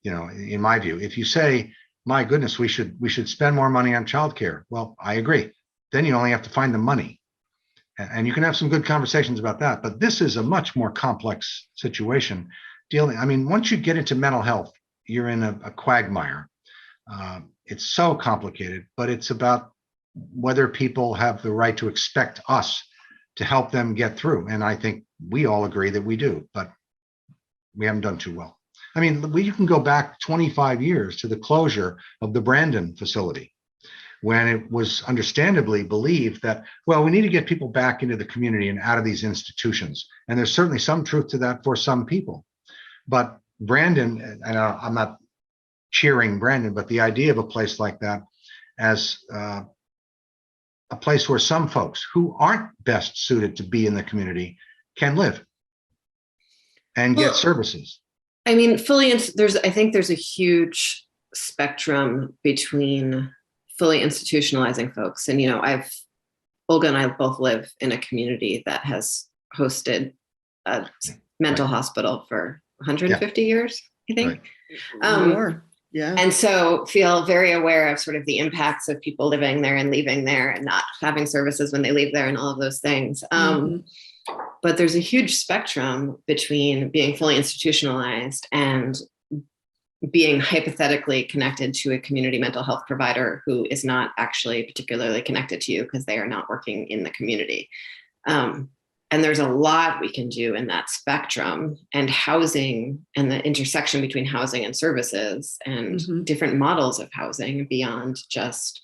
In my view, if you say, my goodness, we should spend more money on childcare. Well, I agree. Then you only have to find the money. And you can have some good conversations about that. But this is a much more complex situation. Once you get into mental health, you're in a quagmire. it's so complicated, but it's about whether people have the right to expect us to help them get through. And I think we all agree that we do, but we haven't done too well. I mean, you can go back 25 years to the closure of the Brandon facility, when it was understandably believed that, well, we need to get people back into the community and out of these institutions. And there's certainly some truth to that for some people. But Brandon, and I'm not cheering Brandon, but the idea of a place like that as a place where some folks who aren't best suited to be in the community can live and get services. I mean, I think there's a huge spectrum between fully institutionalizing folks. And, Olga and I both live in a community that has hosted a mental hospital for 150 years, I think. More. Yeah. And so feel very aware of sort of the impacts of people living there and leaving there and not having services when they leave there and all of those things. But there's a huge spectrum between being fully institutionalized and being hypothetically connected to a community mental health provider who is not actually particularly connected to you because they are not working in the community. And there's a lot we can do in that spectrum, and housing and the intersection between housing and services and different models of housing beyond just,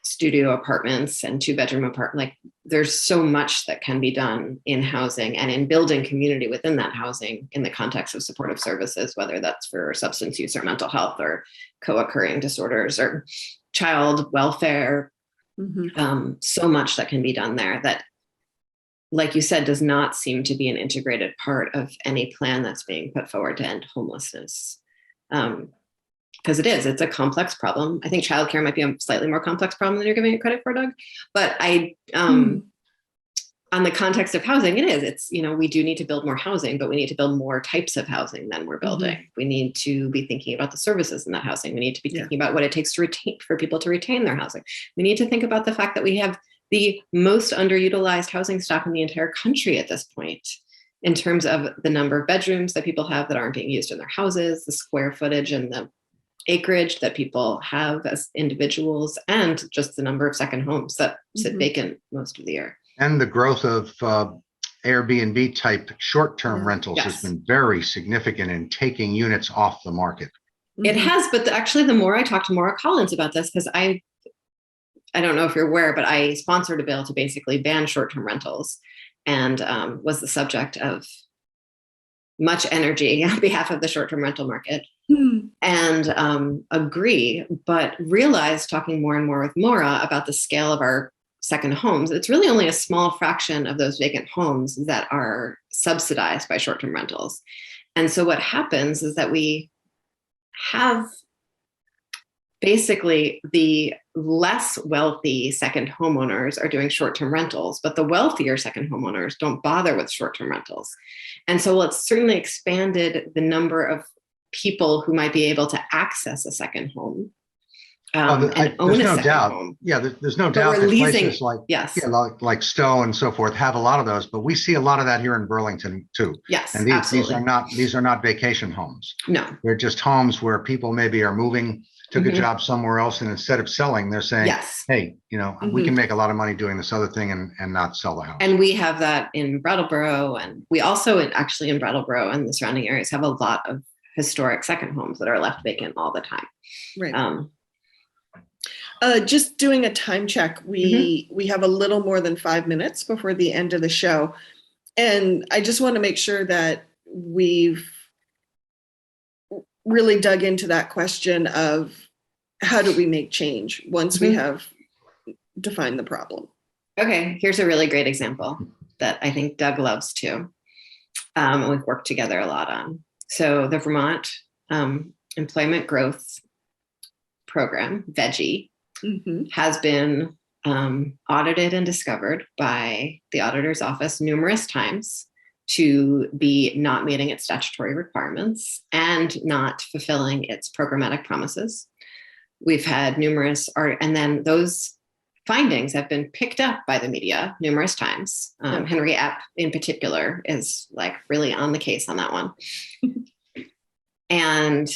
studio apartments and 2-bedroom apartment. Like, there's so much that can be done in housing and in building community within that housing in the context of supportive services, whether that's for substance use or mental health or co-occurring disorders or child welfare. So much that can be done there that, like you said, does not seem to be an integrated part of any plan that's being put forward to end homelessness. Because it's a complex problem. I think childcare might be a slightly more complex problem than you're giving it credit for, Doug. But on the context of housing, it's, we do need to build more housing, but we need to build more types of housing than we're building. We need to be thinking about the services in that housing. We need to be thinking about what it takes for people to retain their housing. We need to think about the fact that we have the most underutilized housing stock in the entire country at this point, in terms of the number of bedrooms that people have that aren't being used in their houses, the square footage and the acreage that people have as individuals, and just the number of second homes that sit vacant most of the year. And the growth of Airbnb type short-term rentals has been very significant in taking units off the market. It has, but actually the more I talk to Maura Collins about this, because I don't know if you're aware, but I sponsored a bill to basically ban short-term rentals, and was the subject of much energy on behalf of the short-term rental market, and agree, but realized, talking more and more with Maura about the scale of our second homes, it's really only a small fraction of those vacant homes that are subsidized by short-term rentals. And so what happens is that we have basically the less wealthy second homeowners are doing short-term rentals, but the wealthier second homeowners don't bother with short-term rentals. And so it's certainly expanded the number of people who might be able to access a second home. And own a second home. Yeah, there's no doubt that places like Stowe and so forth have a lot of those, but we see a lot of that here in Burlington too. Yes, and these are not vacation homes. No, they're just homes where people maybe are moving, took a job somewhere else, and instead of selling, they're saying, hey, we can make a lot of money doing this other thing and not sell the house. And we have that in Brattleboro, and we also actually in Brattleboro and the surrounding areas have a lot of historic second homes that are left vacant all the time. Right. Just doing a time check. We have a little more than 5 minutes before the end of the show. And I just want to make sure that we've really dug into that question of how do we make change once we have defined the problem. Okay, here's a really great example that I think Doug loves too. We've worked together a lot on. So the Vermont Employment Growth Program, VEGI, has been audited and discovered by the auditor's office numerous times to be not meeting its statutory requirements and not fulfilling its programmatic promises. We've had numerous, and then those findings have been picked up by the media numerous times. Henry Epp in particular is like really on the case on that one. And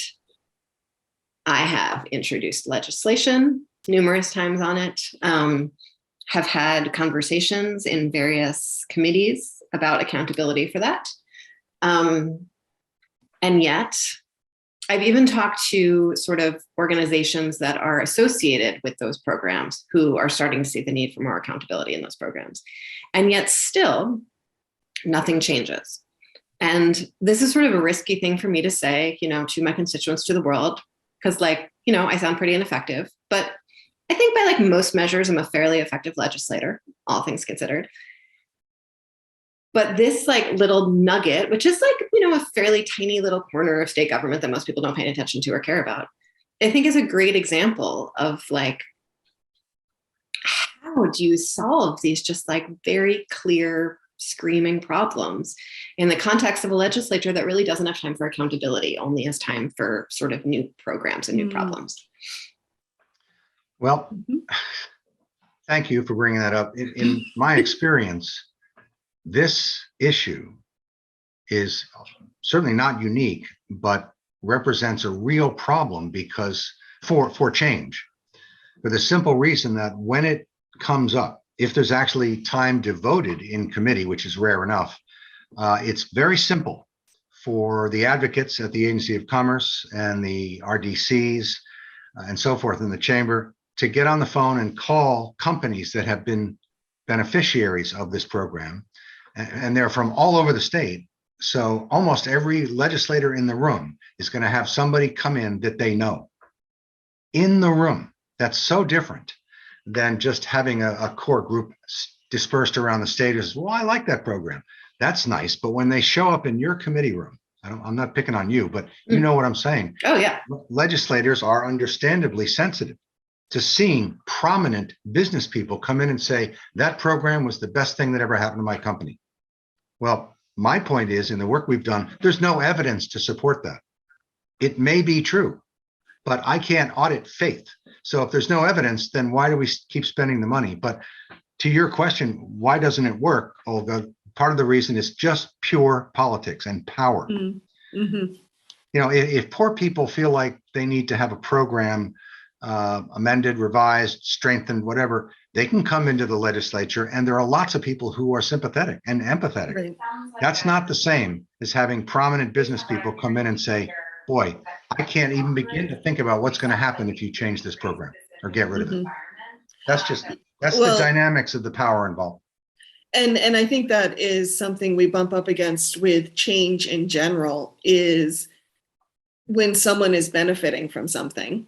I have introduced legislation numerous times on it, have had conversations in various committees about accountability for that. And yet, I've even talked to sort of organizations that are associated with those programs who are starting to see the need for more accountability in those programs. And yet still, nothing changes. And this is sort of a risky thing for me to say, to my constituents, to the world, because I sound pretty ineffective, but I think by most measures, I'm a fairly effective legislator, all things considered. But this little nugget, which is a fairly tiny little corner of state government that most people don't pay attention to or care about, I think is a great example of how do you solve these just very clear, screaming problems in the context of a legislature that really doesn't have time for accountability, only has time for sort of new programs and new problems. Well, thank you for bringing that up. In my experience, this issue is certainly not unique, but represents a real problem because for change, for the simple reason that when it comes up, if there's actually time devoted in committee, which is rare enough, it's very simple for the advocates at the Agency of Commerce and the RDCs and so forth in the chamber to get on the phone and call companies that have been beneficiaries of this program. And they're from all over the state. So almost every legislator in the room is going to have somebody come in that they know in the room. That's so different than just having a core group dispersed around the state. Is, well, I like that program. That's nice. But when they show up in your committee room, I'm not picking on you, but you know what I'm saying. Oh, yeah. Legislators are understandably sensitive to seeing prominent business people come in and say, that program was the best thing that ever happened to my company. Well, my point is, in the work we've done, there's no evidence to support that. It may be true, but I can't audit faith. So if there's no evidence, then why do we keep spending the money? But to your question, why doesn't it work, Olga? Part of the reason is just pure politics and power. Mm-hmm. If poor people feel like they need to have a program amended, revised, strengthened, whatever, they can come into the legislature, and there are lots of people who are sympathetic and empathetic. Right. That's not the same as having prominent business people come in and say, boy, I can't even begin to think about what's going to happen if you change this program or get rid of it. That's the dynamics of the power involved. And I think that is something we bump up against with change in general, is when someone is benefiting from something,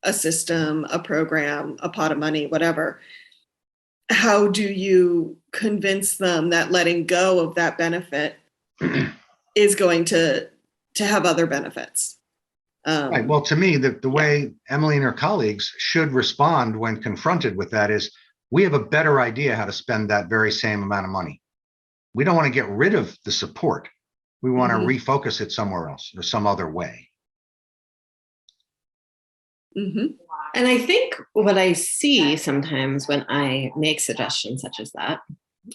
a system, a program, a pot of money, whatever. How do you convince them that letting go of that benefit is going to have other benefits? Right. Well, to me, the way Emily and her colleagues should respond when confronted with that is, we have a better idea how to spend that very same amount of money. We don't want to get rid of the support. We want to refocus it somewhere else or some other way. Mm-hmm. And I think what I see sometimes when I make suggestions such as that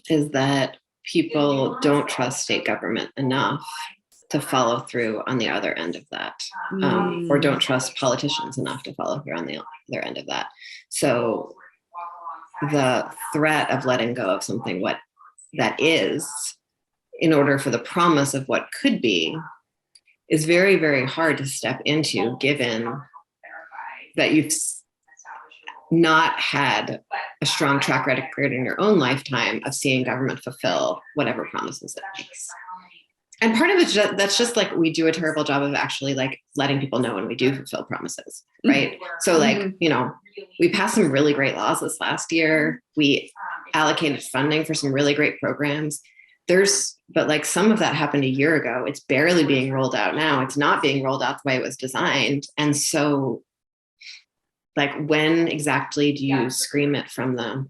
is that people don't trust state government enough to follow through on the other end of that, or don't trust politicians enough to follow through on the other end of that. So the threat of letting go of something what that is, in order for the promise of what could be, is very, very hard to step into, given that you've not had a strong track record in your own lifetime of seeing government fulfill whatever promises it makes. And part of it, that's just we do a terrible job of actually letting people know when we do fulfill promises, right? So we passed some really great laws this last year. We allocated funding for some really great programs. But some of that happened a year ago. It's barely being rolled out now. It's not being rolled out the way it was designed. And so when exactly do you scream it from the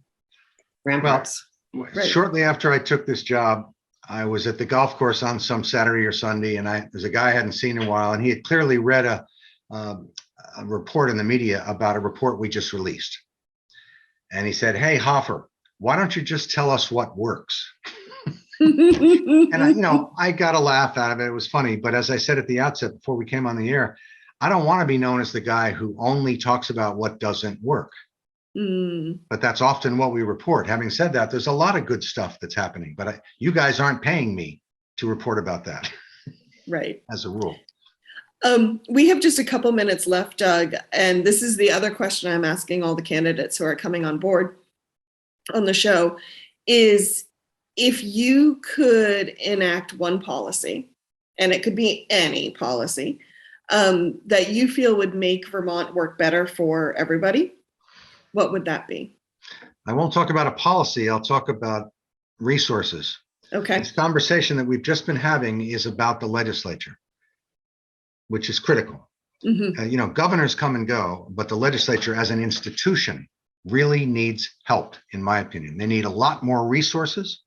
ramparts? Well, shortly after I took this job, I was at the golf course on some Saturday or Sunday, and there's a guy I hadn't seen in a while, and he had clearly read a report in the media about a report we just released. And he said, "Hey, Hoffer, why don't you just tell us what works?" And I got a laugh out of it. It was funny. But as I said at the outset, before we came on the air, I don't want to be known as the guy who only talks about what doesn't work. But that's often what we report. Having said that, there's a lot of good stuff that's happening, but you guys aren't paying me to report about that. Right. As a rule. We have just a couple minutes left, Doug, and this is the other question I'm asking all the candidates who are coming on board on the show is if you could enact one policy, and it could be any policy, that you feel would make Vermont work better for everybody, what would that be? I won't talk about a policy. I'll talk about resources. Okay. This conversation that we've just been having is about the legislature, which is critical. Governors come and go, but the legislature as an institution really needs help, in my opinion. They need a lot more resources.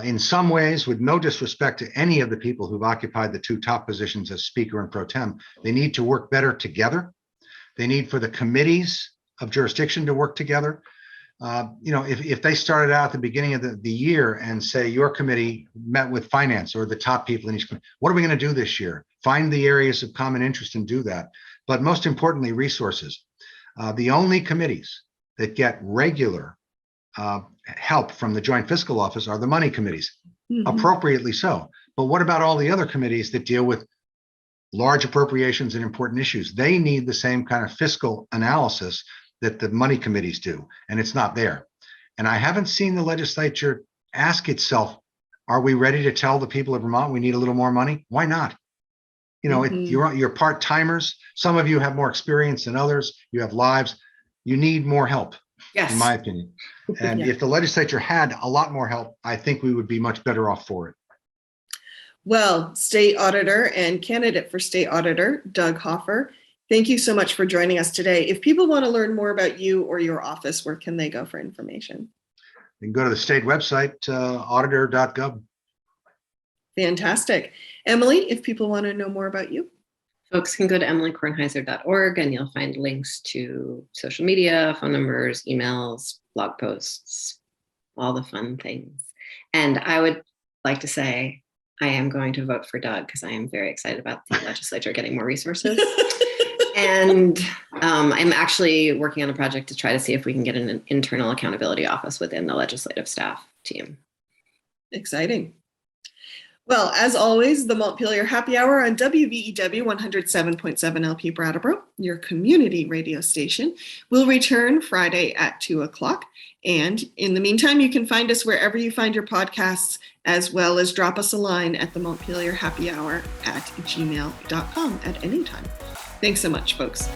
In some ways, with no disrespect to any of the people who've occupied the two top positions as Speaker and Pro Tem, they need to work better together. They need for the committees of jurisdiction to work together. If they started out at the beginning of the year and say your committee met with finance or the top people in each committee, what are we going to do this year? Find the areas of common interest and do that. But most importantly, resources. The only committees that get regular help from the Joint Fiscal Office are the money committees, appropriately so. But what about all the other committees that deal with large appropriations and important issues? They need the same kind of fiscal analysis that the money committees do, and it's not there. And I haven't seen the legislature ask itself, are we ready to tell the people of Vermont we need a little more money? Why not? You're part-timers. Some of you have more experience than others. You have lives. You need more help, in my opinion. And if the legislature had a lot more help, I think we would be much better off for it. Well, State Auditor and candidate for State Auditor, Doug Hoffer, thank you so much for joining us today. If people want to learn more about you or your office, where can they go for information? You can go to the state website, auditor.gov. Fantastic. Emily, if people want to know more about you? Folks can go to emilykornheiser.org and you'll find links to social media, phone numbers, emails, blog posts, all the fun things. And I would like to say I am going to vote for Doug because I am very excited about the legislature getting more resources. And I'm actually working on a project to try to see if we can get an internal accountability office within the legislative staff team. Exciting. Well, as always, the Montpelier Happy Hour on WVEW 107.7 LP Brattleboro, your community radio station, will return Friday at 2 o'clock. And in the meantime, you can find us wherever you find your podcasts, as well as drop us a line at the Montpelier Happy Hour at gmail.com at any time. Thanks so much, folks.